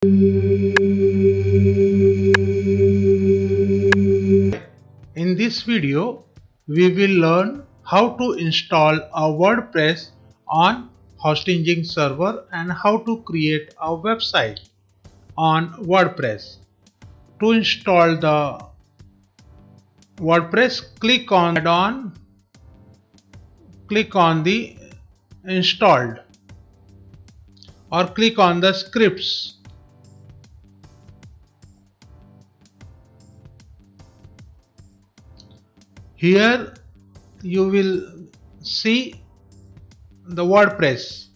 In this video, we will learn how to install a WordPress on Hostinging server and how to create a website on WordPress. To install the WordPress, click on add-on, click on the installed or click on the scripts. Here you will see the WordPress.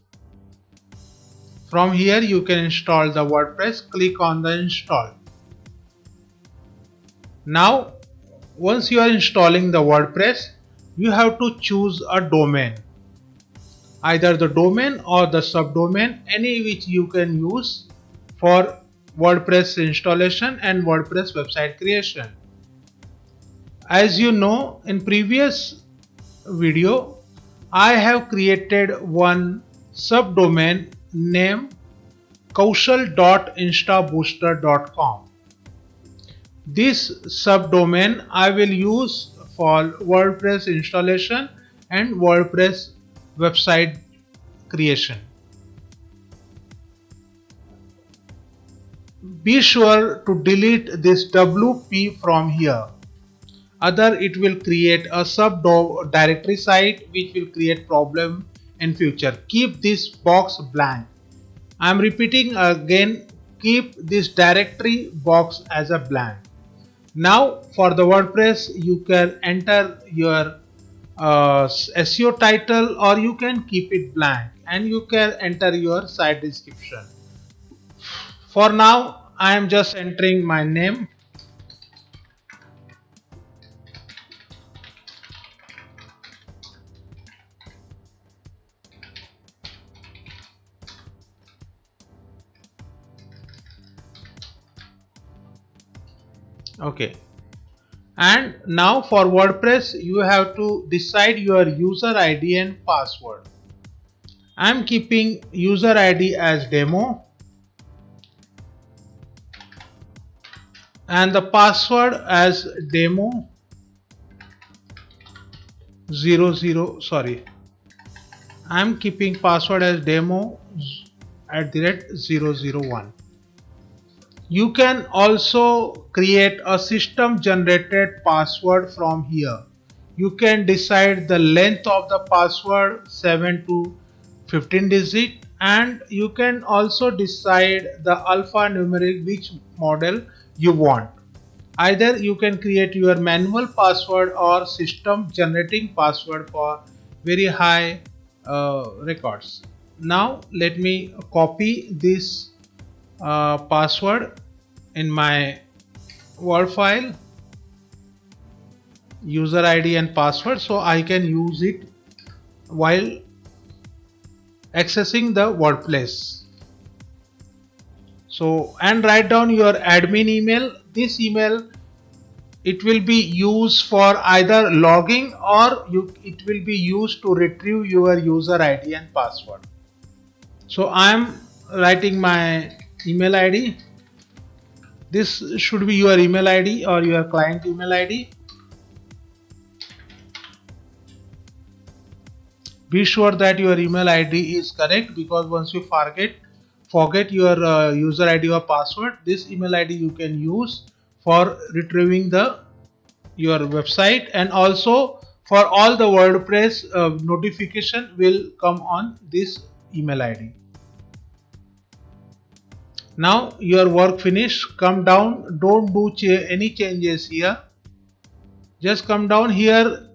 From here you can install the WordPress. Click on the install. Now once you are installing the WordPress, you have to choose a domain, either the domain or the subdomain, any which you can use for WordPress installation and WordPress website creation. As you know, in previous video I have created one subdomain named kaushal.instabooster.com. This subdomain I will use for WordPress installation and WordPress website creation. Be sure to delete this WP from here. Other it will create a subdirectory site which will create problem in future. Keep this box blank. I am repeating again, keep this directory box as a blank. Now for the WordPress you can enter your SEO title or you can keep it blank and you can enter your site description. For now I am just entering my name. Okay, and now for WordPress you have to decide your user ID and password. I am keeping user ID as demo and the password as demo 00. Sorry, I am keeping password as demo @001. You can also create a system generated password from here. You can decide the length of the password 7 to 15 digit, and you can also decide the alphanumeric which model you want. Either you can create your manual password or system generating password for very high records. Now let me copy this password in my Word file, user ID and password, so I can use it while accessing the WordPress. So, and write down your admin email. This email, it will be used for either logging or it will be used to retrieve your user ID and password. So I am writing my email ID. This should be your email ID or your client email ID. Be sure that your email ID is correct, because once you forget your user ID or password, this email ID you can use for retrieving your website, and also for all the WordPress notification will come on this email ID. Now your work finished. Come down, don't do any changes here. Just come down here.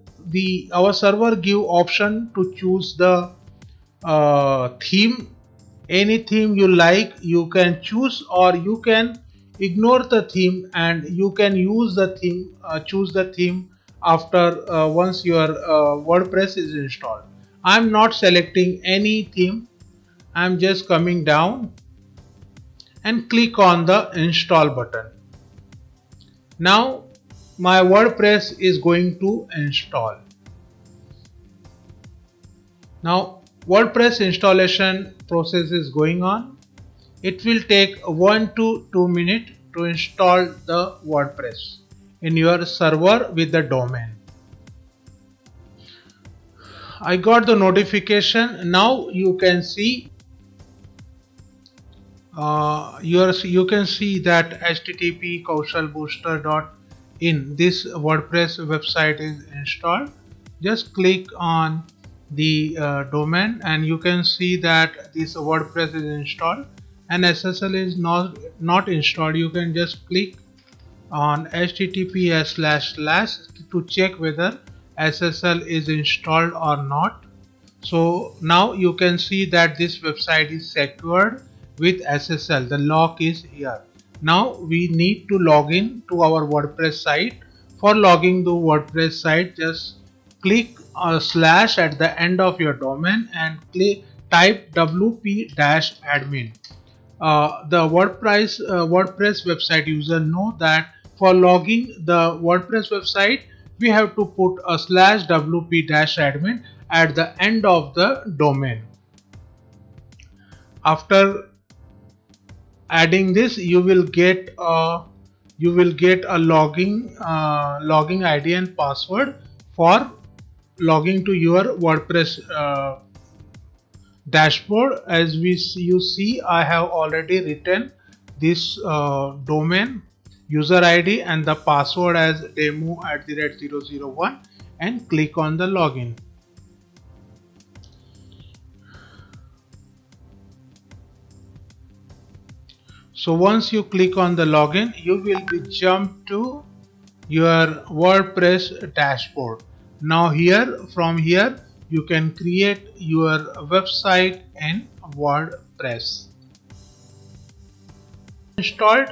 Our server give option to choose the theme. Any theme you like you can choose, or you can ignore the theme and you can use the theme, choose the theme after once your WordPress is installed. I'm not selecting any theme. I'm just coming down and click on the install button. Now my WordPress is going to install. Now WordPress installation process is going on. It will take 1 to 2 minutes to install the WordPress in your server with the domain. I got the notification. Now you can see you can see that http kaushalbooster.in, this WordPress website is installed. Just click on the domain and you can see that this WordPress is installed and SSL is not installed. You can just click on https to check whether SSL is installed or not. So now you can see that this website is secured with SSL. The lock is here. Now we need to log in to our WordPress site. For logging the WordPress site, just click slash at the end of your domain and type wp-admin. The WordPress website user know that for logging the WordPress website we have to put a slash wp-admin at the end of the domain. After adding this, you will get a logging ID and password for logging to your WordPress dashboard. As you see, I have already written this domain user ID and the password as demo@001 and click on the login. So once you click on the login, you will be jumped to your WordPress dashboard. Now from here you can create your website in WordPress. Installed,